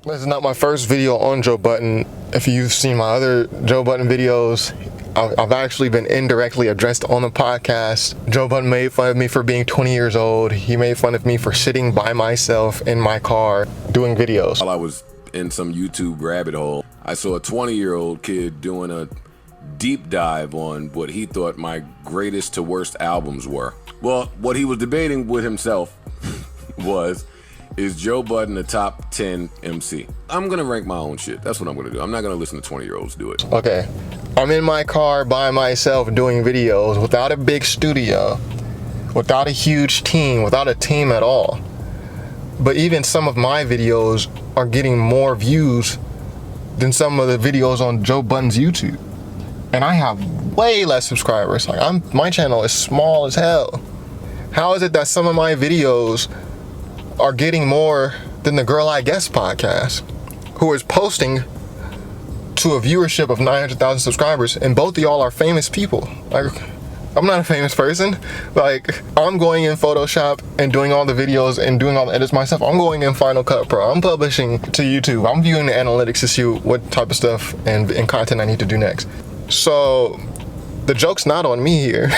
This is not my first video on Joe Budden. If you've seen my other Joe Budden videos, I've actually been indirectly addressed on the podcast. Joe Budden made fun of me for being 20 years old. He made fun of me for sitting by myself in my car doing videos. While I was in some YouTube rabbit hole, I saw a 20-year-old kid doing a deep dive on what he thought my greatest to worst albums were. Well, what he was debating with himself was, is Joe Budden a top 10 MC? I'm gonna rank my own shit. That's what I'm gonna do. I'm not gonna listen to 20-year-olds do it. Okay, I'm in my car by myself doing videos without a big studio, without a huge team, without a team at all. But even some of my videos are getting more views than some of the videos on Joe Budden's YouTube. And I have way less subscribers. Like my channel is small as hell. How is it that some of my videos are getting more than the Girl I Guess podcast, who is posting to a viewership of 900,000 subscribers, and both of y'all are famous people? Like, I'm not a famous person. Like, I'm going in Photoshop and doing all the videos and doing all the edits myself. I'm going in Final Cut Pro. I'm publishing to YouTube. I'm viewing the analytics to see what type of stuff and content I need to do next. So the joke's not on me here.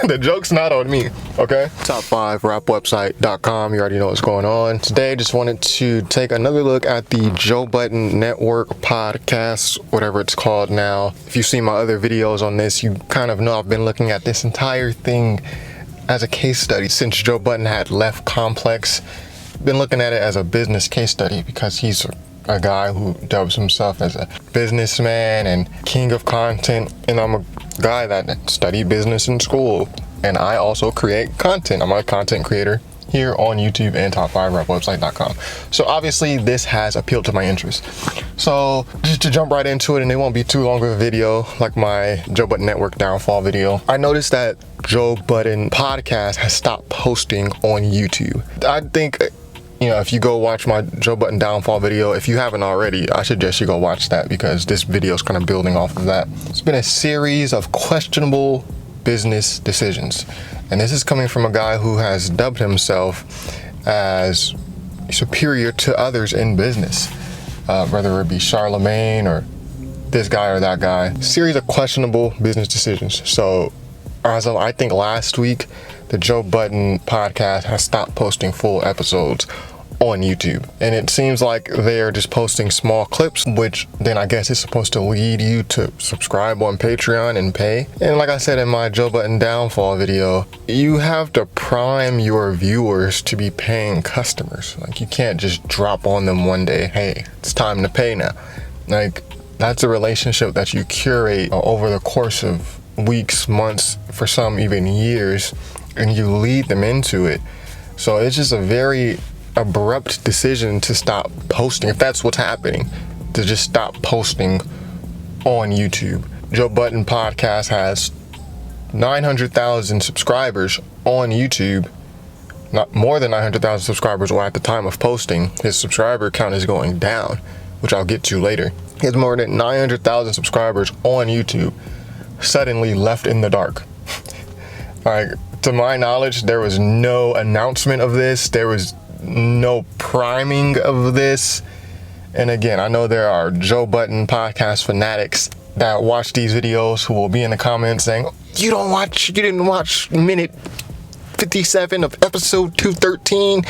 The joke's not on me, okay? Top5rapwebsite.com. You already know what's going on. Today, just wanted to take another look at the Joe Budden Network podcast, whatever it's called now. If you've seen my other videos on this, you kind of know I've been looking at this entire thing as a case study since Joe Budden had left Complex. Been looking at it as a business case study because he's a guy who dubs himself as a businessman and king of content, and I'm a guy that studied business in school, and I also create content. I'm a content creator here on YouTube and top5rapwebsite.com. So obviously this has appealed to my interest. So just to jump right into it, and it won't be too long of a video like my Joe Budden Network downfall video, I noticed that Joe Budden podcast has stopped posting on YouTube. I think, you know, if you go watch my Joe Budden downfall video, if you haven't already, I suggest you go watch that because this video is kind of building off of that. It's been a series of questionable business decisions. And this is coming from a guy who has dubbed himself as superior to others in business, whether it be Charlemagne or this guy or that guy. Series of questionable business decisions. So as of, I think, last week, the Joe Budden podcast has stopped posting full episodes on YouTube. And it seems like they're just posting small clips, which then I guess is supposed to lead you to subscribe on Patreon and pay. And like I said in my Joe Budden downfall video, you have to prime your viewers to be paying customers. Like, you can't just drop on them one day, hey, it's time to pay now. Like, that's a relationship that you curate over the course of weeks, months, for some even years, and you lead them into it. So it's just a very abrupt decision to stop posting, if that's what's happening, to just stop posting on YouTube. Joe Budden podcast has 900,000 subscribers on YouTube. Not more than 900,000 subscribers, or at the time of posting, his subscriber count is going down, which I'll get to later. He has more than 900,000 subscribers on YouTube, suddenly left in the dark. Like, to my knowledge, there was no announcement of this. There was no priming of this. And again, I know there are Joe Budden podcast fanatics that watch these videos who will be in the comments saying, you didn't watch minute 57 of episode 213.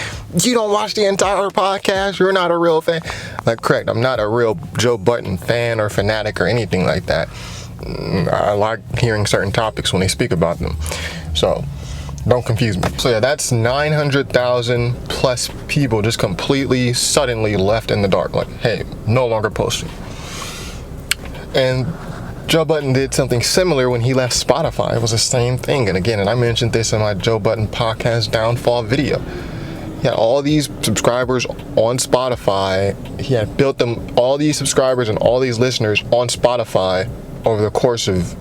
You don't watch the entire podcast. You're not a real fan. Like, correct, I'm not a real Joe Budden fan or fanatic or anything like that. I like hearing certain topics when they speak about them. So don't confuse me. So yeah, that's 900,000 plus people just completely suddenly left in the dark. Like, hey, no longer posting. And Joe Budden did something similar when he left Spotify. It was the same thing. And again, and I mentioned this in my Joe Budden podcast downfall video. He had all these subscribers on Spotify. He had built them, all these subscribers and all these listeners on Spotify over the course of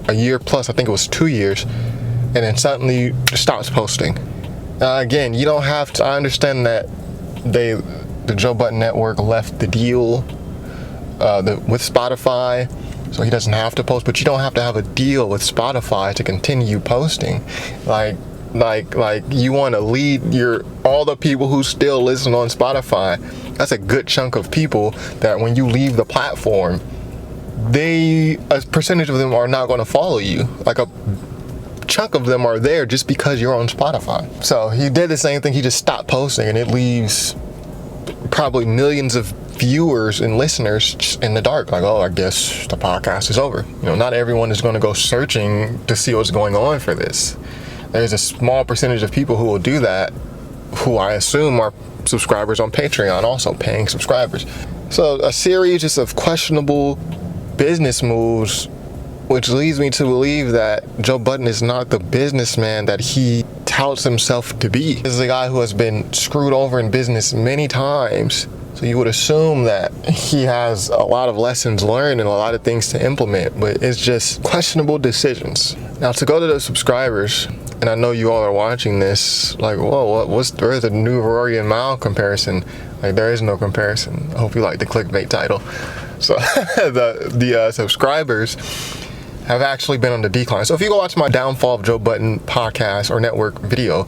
a year plus, I think it was 2 years, and then suddenly stops posting. Again, you don't have to, I understand that the Joe Budden Network left the deal with Spotify, so he doesn't have to post, but you don't have to have a deal with Spotify to continue posting. Like you want to lead all the people who still listen on Spotify That's a good chunk of people that when you leave the platform, a percentage of them are not going to follow you. Like a chunk of them are there just because you're on Spotify. So he did the same thing. He just stopped posting, and it leaves probably millions of viewers and listeners in the dark. Like, oh, I guess the podcast is over. Not everyone is going to go searching to see what's going on for this. There's a small percentage of people who will do that, who I assume are subscribers on Patreon, also paying subscribers. So a series just of questionable business moves, which leads me to believe that Joe Budden is not the businessman that he touts himself to be. This is a guy who has been screwed over in business many times. So you would assume that he has a lot of lessons learned and a lot of things to implement, but it's just questionable decisions. Now, to go to the subscribers, and I know you all are watching this, like, whoa, where's the new Rory and Mal comparison? Like, there is no comparison. I hope you like the clickbait title. So the subscribers have actually been on the decline. So if you go watch my Downfall of Joe Budden podcast or network video,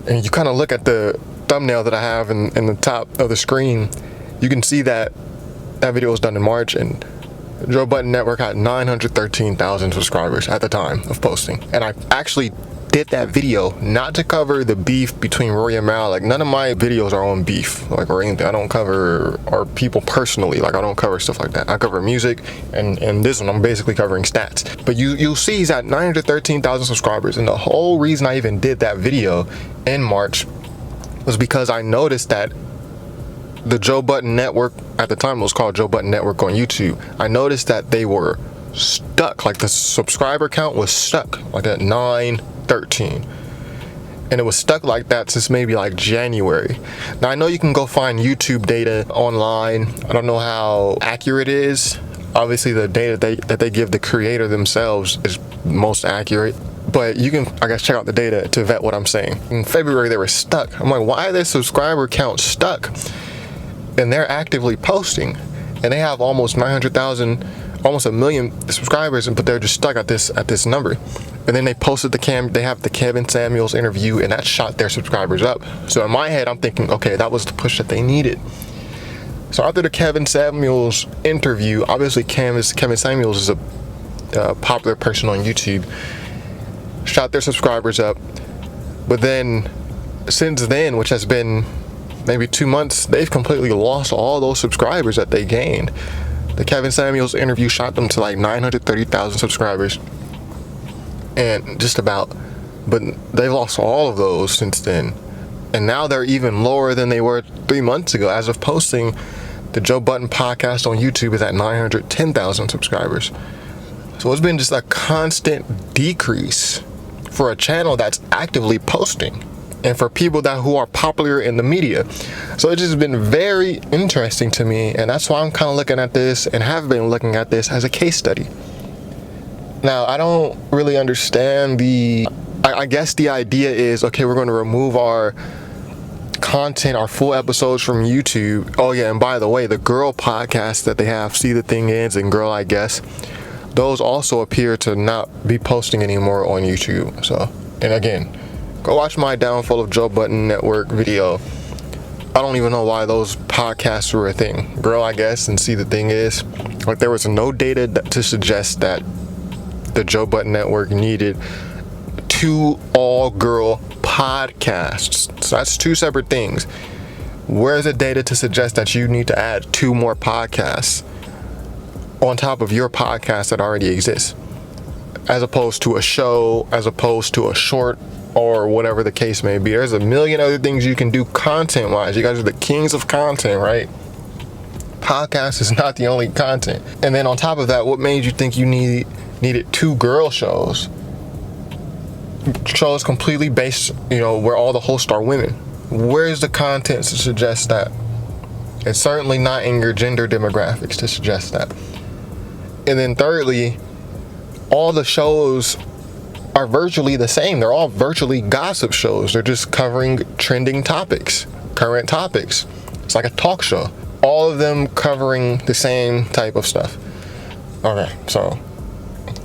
and you kind of look at the thumbnail that I have in the top of the screen, you can see that video was done in March, and Joe Budden Network had 913,000 subscribers at the time of posting. And I actually did that video not to cover the beef between Rory and Mal. Like, none of my videos are on beef, like, or anything. I don't cover our people personally. Like, I don't cover stuff like that. I cover music, and this one I'm basically covering stats. But you'll see he's at 913,000 subscribers, and the whole reason I even did that video in March was because I noticed that the Joe Budden Network, at the time it was called Joe Budden Network on YouTube, I noticed that they were stuck. Like, the subscriber count was stuck, like at 913. And it was stuck like that since maybe like January. Now, I know you can go find YouTube data online. I don't know how accurate it is. Obviously, the data that they give the creator themselves is most accurate. But you can, I guess, check out the data to vet what I'm saying. In February, they were stuck. I'm like, why are their subscriber count stuck? And they're actively posting. And they have almost 900,000, almost 1 million subscribers, but they're just stuck at this number. And then they posted they have the Kevin Samuels interview, and that shot their subscribers up. So in my head, I'm thinking, okay, that was the push that they needed. So after the Kevin Samuels interview, obviously Kevin Samuels is a popular person on YouTube, shot their subscribers up. But then since then, which has been maybe 2 months, they've completely lost all those subscribers that they gained. The Kevin Samuels interview shot them to like 930,000 subscribers, and but they've lost all of those since then. And now they're even lower than they were 3 months ago. As of posting, the Joe Budden podcast on YouTube is at 910,000 subscribers. So it's been just a constant decrease for a channel that's actively posting, and for people who are popular in the media. So it's just been very interesting to me, and that's why I'm kind of looking at this, and have been looking at this as a case study. Now, I don't really understand I guess the idea is, okay, we're going to remove our content, our full episodes from YouTube. Oh yeah, and by the way, the girl podcasts that they have, See the Thing Is and Girl I Guess, those also appear to not be posting anymore on YouTube. So, and again, go watch my Downfall of Joe Budden Network video. I don't even know why those podcasts were a thing. Girl I Guess and See the Thing Is, like, there was no data to suggest that the Joe Budden Network needed 2 all-girl podcasts. So that's 2 separate things. Where's the data to suggest that you need to add 2 more podcasts on top of your podcast that already exists, as opposed to a show, as opposed to a short, or whatever the case may be? There's a million other things you can do content-wise. You guys are the kings of content, right? Podcast is not the only content. And then on top of that, what made you think you needed 2 girl shows? Shows completely based, where all the hosts are women. Where's the content to suggest that? It's certainly not in your gender demographics to suggest that. And then thirdly, all the shows are virtually the same. They're all virtually gossip shows. They're just covering trending topics, current topics. It's like a talk show. All of them covering the same type of stuff. Okay, so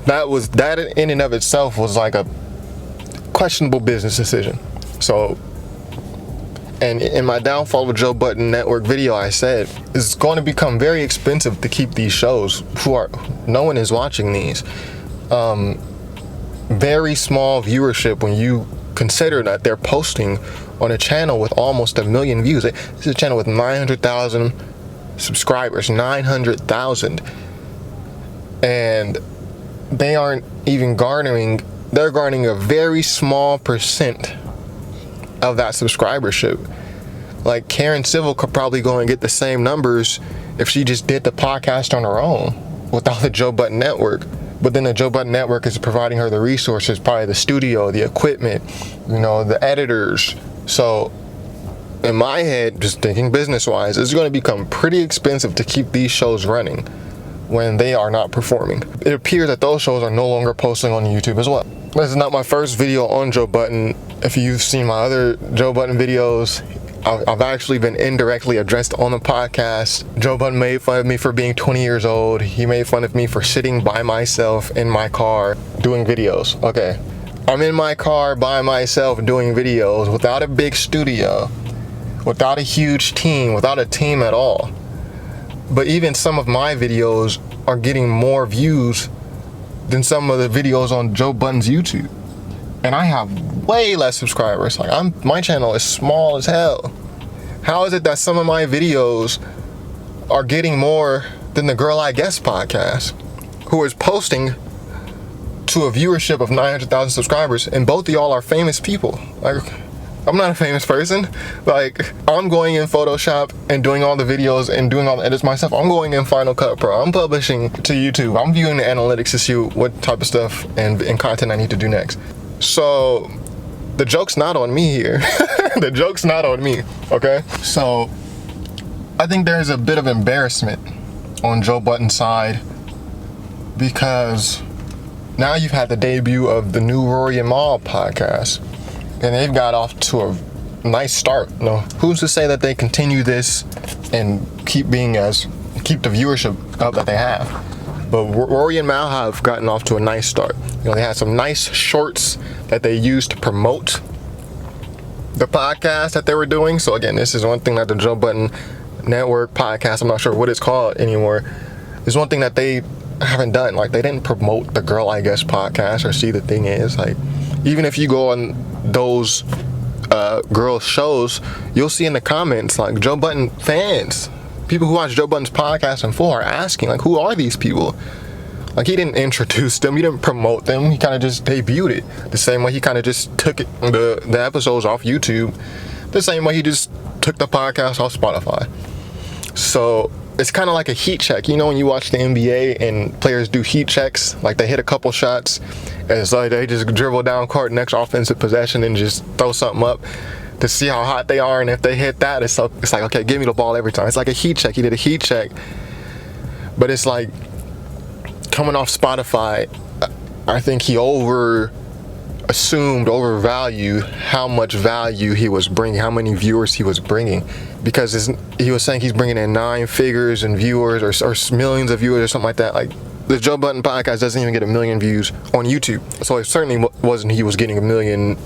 that in and of itself was like a questionable business decision. So And in my Downfall of Joe Budden Network video, I said it's going to become very expensive to keep these shows. No one is watching these. Very small viewership when you consider that they're posting on a channel with almost 1 million views. This is a channel with 900,000 subscribers, 900,000, and they aren't even garnering. They're garnering a very small percent of that subscribership. Like Karen Civil could probably go and get the same numbers if she just did the podcast on her own without the Joe Budden Network. But then the Joe Budden Network is providing her the resources, probably the studio, the equipment, the editors. So in my head, just thinking business-wise, it's going to become pretty expensive to keep these shows running when they are not performing. It appears that those shows are no longer posting on YouTube as well. This is not my first video on Joe Budden. If you've seen my other Joe Budden videos, I've actually been indirectly addressed on the podcast. Joe Budden made fun of me for being 20 years old. He made fun of me for sitting by myself in my car doing videos. Okay, I'm in my car by myself doing videos without a big studio, without a huge team, without a team at all. But even some of my videos are getting more views than some of the videos on Joe Budden's YouTube. And I have way less subscribers. Like my channel is small as hell. How is it that some of my videos are getting more than the Girl I Guess podcast, who is posting to a viewership of 900,000 subscribers, and both of y'all are famous people? Like, I'm not a famous person. Like, I'm going in Photoshop and doing all the videos and doing all the edits myself. I'm going in Final Cut Pro. I'm publishing to YouTube. I'm viewing the analytics to see what type of stuff and content I need to do next. So the joke's not on me here. The joke's not on me, okay? So I think there's a bit of embarrassment on Joe Budden's side, because now you've had the debut of the new Rory and Mal podcast, and they've got off to a nice start. Who's to say that they continue this and keep the viewership up that they have? But Rory and Mal have gotten off to a nice start. They had some nice shorts that they used to promote the podcast that they were doing. So again, this is one thing that the Joe Budden Network podcast, I'm not sure what it's called anymore, is one thing that they haven't done. Like, they didn't promote the Girl I Guess podcast. Or see, the thing is, like, even if you go on those girls' shows, you'll see in the comments, like, Joe Budden fans, people who watch Joe Budden's podcast in full, are asking, like, who are these people? Like, he didn't introduce them, he didn't promote them, he kind of just debuted it. The same way he kind of just took the episodes off YouTube, the same way he just took the podcast off Spotify. So it's kind of like a heat check. When you watch the NBA and players do heat checks, like they hit a couple shots, and it's like they just dribble down court next offensive possession and just throw something up to see how hot they are, and if they hit that, it's like, okay, give me the ball every time. It's like a heat check. He did a heat check, but it's like, coming off Spotify, I think he overvalued how much value he was bringing, how many viewers he was bringing, because he was saying he's bringing in 9 figures in viewers or millions of viewers or something like that. Like, the Joe Budden podcast doesn't even get 1 million views on YouTube, so it certainly wasn't he was getting 1 million.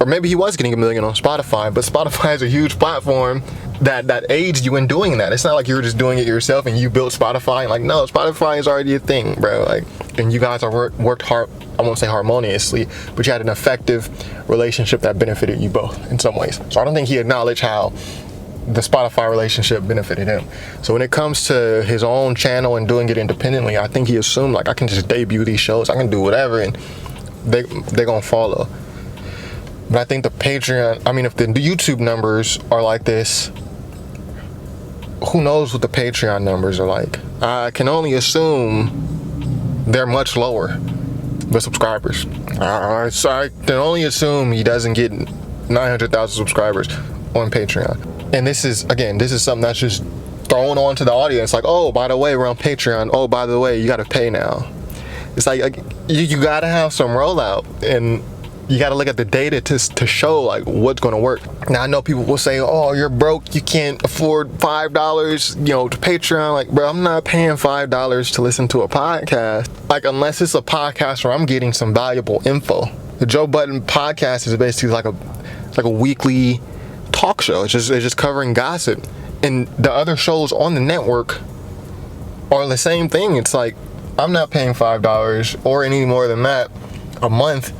Or maybe he was getting 1 million on Spotify, but Spotify is a huge platform that aids you in doing that. It's not like you're just doing it yourself and you built Spotify. Like, no, Spotify is already a thing, bro. Like, and you guys are worked hard. I won't say harmoniously, but you had an effective relationship that benefited you both in some ways. So I don't think he acknowledged how the Spotify relationship benefited him. So when it comes to his own channel and doing it independently, I think he assumed, like, I can just debut these shows, I can do whatever, and they're gonna follow. But I think the Patreon, if the YouTube numbers are like this, who knows what the Patreon numbers are like? I can only assume they're much lower, the subscribers. So I can only assume he doesn't get 900,000 subscribers on Patreon. And this is something that's just thrown on to the audience, like, oh, by the way, we're on Patreon. Oh, by the way, you gotta pay now. It's like you gotta have some rollout, and you got to look at the data to show, like, what's going to work. Now, I know people will say, oh, you're broke, you can't afford $5, to Patreon. Like, bro, I'm not paying $5 to listen to a podcast. Like, unless it's a podcast where I'm getting some valuable info. The Joe Budden podcast is basically like a weekly talk show. It's just covering gossip. And the other shows on the network are the same thing. It's like, I'm not paying $5 or any more than that a month,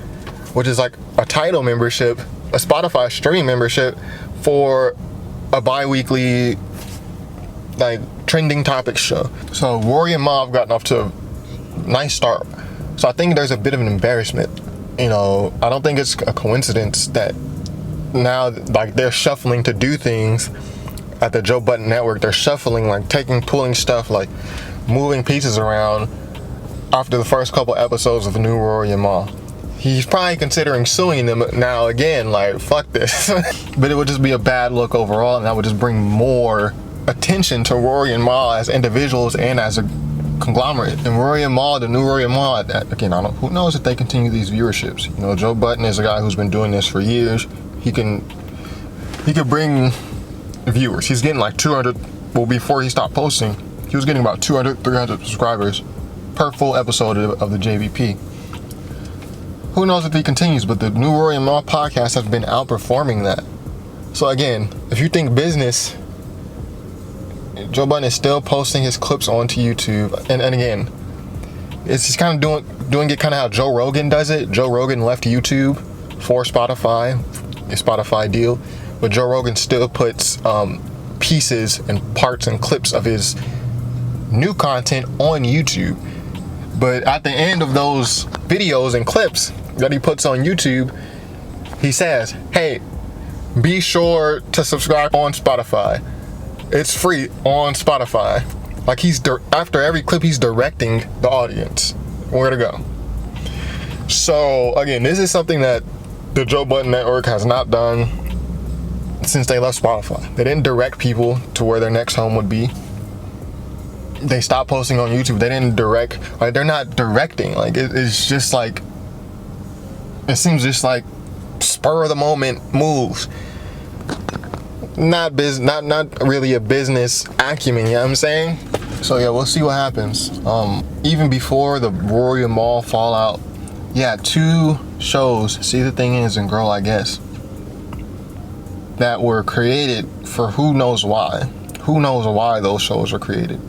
which is like a Tidal membership, a Spotify stream membership, for a bi-weekly like trending topic show. So Rory and Ma have gotten off to a nice start. So I think there's a bit of an embarrassment. You know, I don't think it's a coincidence that now like they're shuffling to do things at the Joe Budden Network. They're shuffling, like pulling stuff, like moving pieces around after the first couple episodes of the new Rory and Ma. He's probably considering suing them now again, like, fuck this. But it would just be a bad look overall, and that would just bring more attention to Rory and Ma as individuals and as a conglomerate. And Rory and Ma, the new Rory and Ma, again, who knows if they continue these viewerships. You know, Joe Budden is a guy who's been doing this for years. He could bring viewers. He's getting like 200, well, before he stopped posting, he was getting about 200, 300 subscribers per full episode of the JVP. Who knows if he continues, but the new Rory and Ma podcast has been outperforming that. So again, if you think business, Joe Budden is still posting his clips onto YouTube. And again, it's just kind of doing it kind of how Joe Rogan does it. Joe Rogan left YouTube for Spotify, a Spotify deal. But Joe Rogan still puts pieces and parts and clips of his new content on YouTube. But at the end of those videos and clips that he puts on YouTube, he says, hey, be sure to subscribe on Spotify. It's free on Spotify. Like after every clip, he's directing the audience where to go. So again, this is something that the Joe Budden Network has not done since they left Spotify. They didn't direct people to where their next home would be. They stopped posting on YouTube. They didn't direct, like, they're not directing. Like, it's just like, it seems just like spur of the moment moves. Not really a business acumen, you know what I'm saying? So yeah, we'll see what happens. Even before the Rory and Ma fallout, yeah, 2 shows, See the Thing Is and Grow, I guess, that were created for who knows why. Who knows why those shows were created.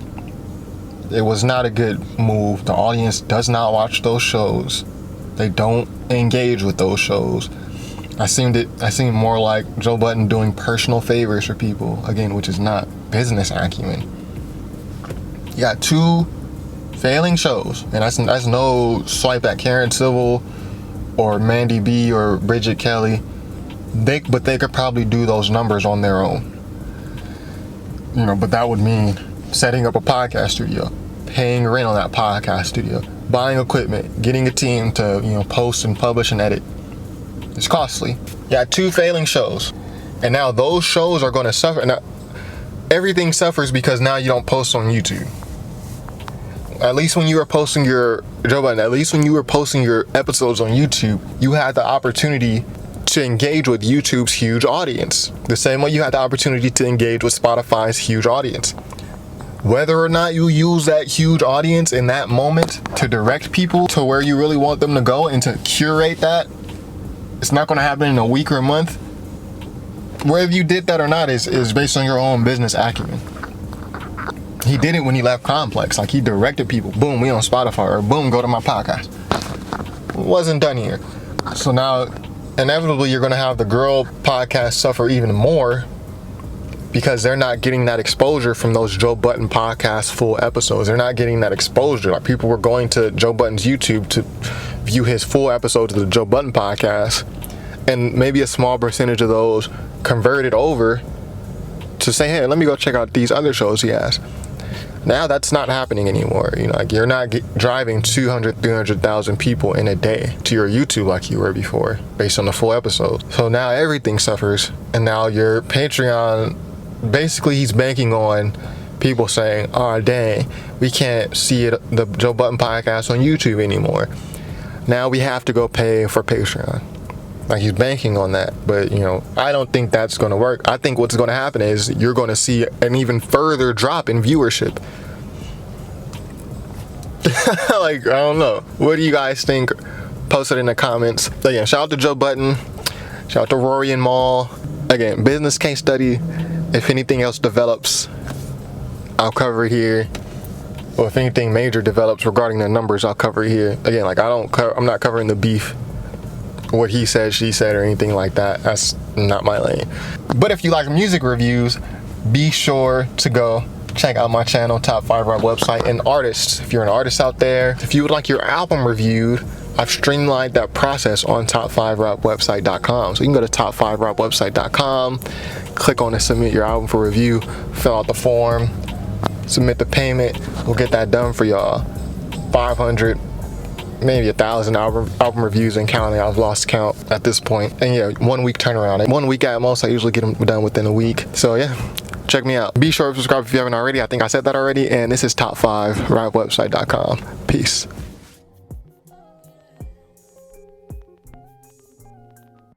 It was not a good move. The audience does not watch those shows. They don't engage with those shows. I seemed more like Joe Budden doing personal favors for people, again, which is not business acumen. You got 2 failing shows, and that's no swipe at Karen Civil or Mandy B or Bridget Kelly. But they could probably do those numbers on their own. You know, but that would mean setting up a podcast studio, paying rent on that podcast studio, buying equipment, getting a team to, you know, post and publish and edit. It's costly. You got 2 failing shows, and now those shows are going to suffer. Now, everything suffers because now you don't post on YouTube. At least when you were posting your Joe Budden, at least when you were posting your episodes on YouTube, you had the opportunity to engage with YouTube's huge audience, the same way you had the opportunity to engage with Spotify's huge audience. Whether or not you use that huge audience in that moment to direct people to where you really want them to go and to curate that, it's not going to happen in a week or a month. Whether you did that or not is based on your own business acumen. He did it when he left Complex. Like, he directed people, boom, we on Spotify, or boom, go to my podcast. It wasn't done here. So now, inevitably, you're going to have the girl podcast suffer even more because they're not getting that exposure from those Joe Budden podcast full episodes. They're not getting that exposure. Like, people were going to Joe Budden's YouTube to view his full episodes of the Joe Budden podcast, and maybe a small percentage of those converted over to say, hey, let me go check out these other shows he has. Now that's not happening anymore. You know, like, you're not driving 200, 300,000 people in a day to your YouTube like you were before, based on the full episode. So now everything suffers, and now your Patreon, basically he's banking on people saying, oh dang, we can't see the Joe Budden podcast on YouTube anymore. Now we have to go pay for Patreon. Like, he's banking on that. But, you know, I don't think that's going to work. I think what's going to happen is you're going to see an even further drop in viewership. Like, I don't know. What do you guys think? Post it in the comments. So, yeah, shout out to Joe Budden. Shout out to Rory and Ma. Again, business case study. If anything else develops, I'll cover it here. Or if anything major develops regarding the numbers, I'll cover it here. Again, like I'm not covering the beef, what he said, she said, or anything like that. That's not my lane. But if you like music reviews, be sure to go check out my channel, Top 5 Rap website, and artists. If you're an artist out there, if you would like your album reviewed, I've streamlined that process on top5rapwebsite.com. So you can go to top5rapwebsite.com, click on the submit your album for review, fill out the form, submit the payment. We'll get that done for y'all. 500, maybe 1,000 album reviews and counting. I've lost count at this point. And yeah, 1 week turnaround. 1 week at most. I usually get them done within a week. So yeah, check me out. Be sure to subscribe if you haven't already. I think I said that already. And this is top5rapwebsite.com. Peace.